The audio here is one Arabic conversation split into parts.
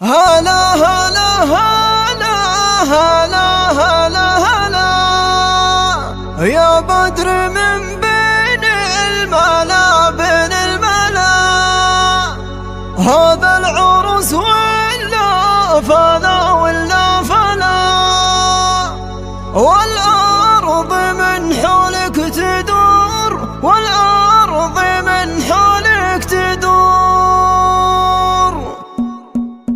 هلا هلا هلا هلا هلا هلا يا بدر من بين الملا بين الملا، هذا العرس ولا فلا ولا فلا، والأرض من حولك تدور والأرض من حولك تدور.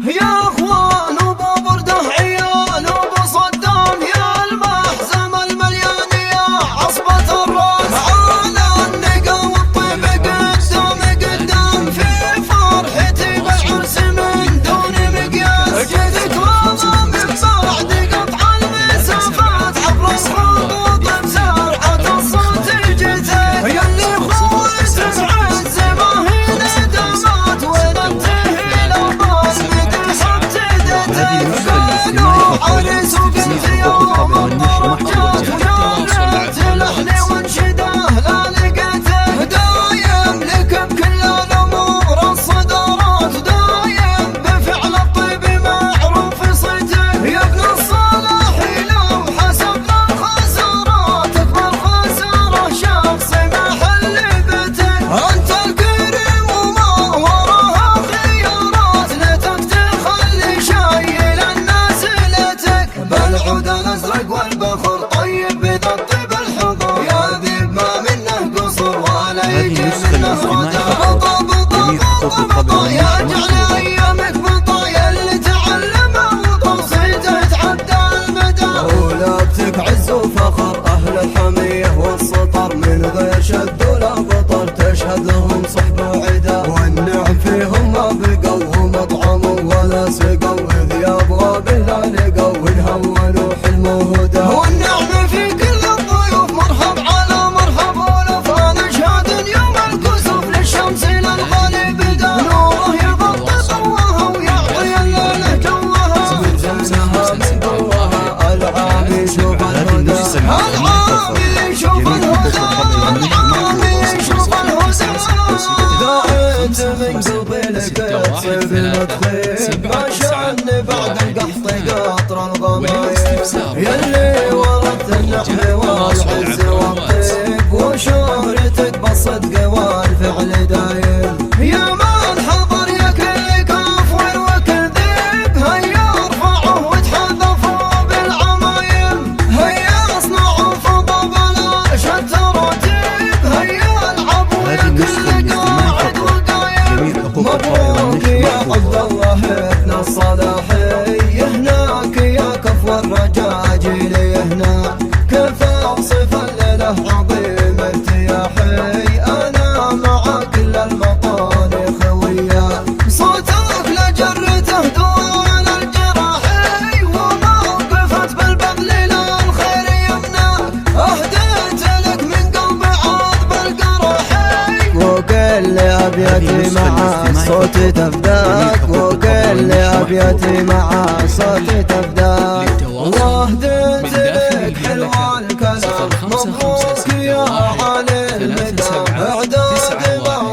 يا اخوان ابو برده عيال ابو صدام، يا المحزم المليان يا عصبة الراس، على النقا والطيب قدام قدام، في فرحتي بالعرس من دون مقياس، جيتك والله من بعد قطع المسافات عبر الخطوط بسرعة الصوت جيتك، يا اللي خويت بعز ما هي ندمات وننتهي عريس وبنت يوم الضرجات، ونالت لحني وانشده لا لقيته، دايم لك بكل الامور الصدارات، دايم بفعل الطيب معروف صيته، يا ابن الصلاح لو حسبنا الخسارات اكبر خساره شخصي محل بيتك، انت الكريم وما وراها خيارات، ليتك تخلي شايل الناس ليتك، بالعود الازرق والبخور طيب بذا الطيب الحضور، يا ذيب ما منه قصور ولا يجي منه خطا، بطا يجعل ايامك بطا، يا اللي تعلمه وتوصيته تعدى المدى، اولادتك عز وفخر اهل الحميه والسطر، من غير شد ولا بطر تشهد لهم صحبه وعدا، والنعم فيهم ما بقوا ومطعموا ولا سقوا، اذ يبغى بلا لقوا ونهونوا حلم وهدى، والنعم في كل الضيوف مرحب على مرحب، ولفان اشهاد يوم الكسوف للشمس للغالي بدا، نوره يغطي ضوها ويعطي الليله جوها، زمزمها من جوها العامي يشوف الهدى، العامي يشوف الهدى، العامي يشوف الهدى، دعيت من قلبي لك تصيب المدخيل، ما شان بعد القحط قطر الضمايل، يلي ورثت النعم والعز والطيب، وشهرتك بالصدق والفعل دايم، يا من حضر يا كل كافر وكذب، هيا ارفعه وتحذفوا بالعمايم، هيا اصنعوا فضا بلا شتى رتيب، هيا العبوا يا كل قاعد وقايم، مبروك يا عبد الله ابن الصلاحي، هناك يا كفو الرجاجيل، هناك كيف اوصف الليله عظيم ارتياحي، انا مع كل المطالب خويا، صوتك لجرته دون الجراحي، وموقفت بالبذل للخير يمناك، اهديت لك من قلبي عذب القرحي، وكل ابيتي مع الصوت تفداك، وكل ابيتي مع الصوت تفداك، واهديت لك حلو الكلام، مبروك يا علي المدام، اعداد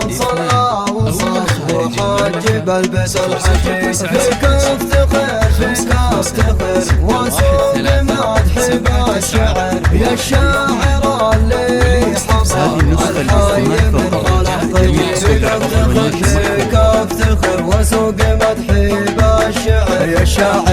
من صلى وصف وحجب البس الحجيب، فيك افتخر فيك افتخر، واسوق مدحي بالشعر، يا الشاعر اللي حفظ الحي من غلط طيب، فيك افتخر واسوق مدحي بالشعر، يا الشاعر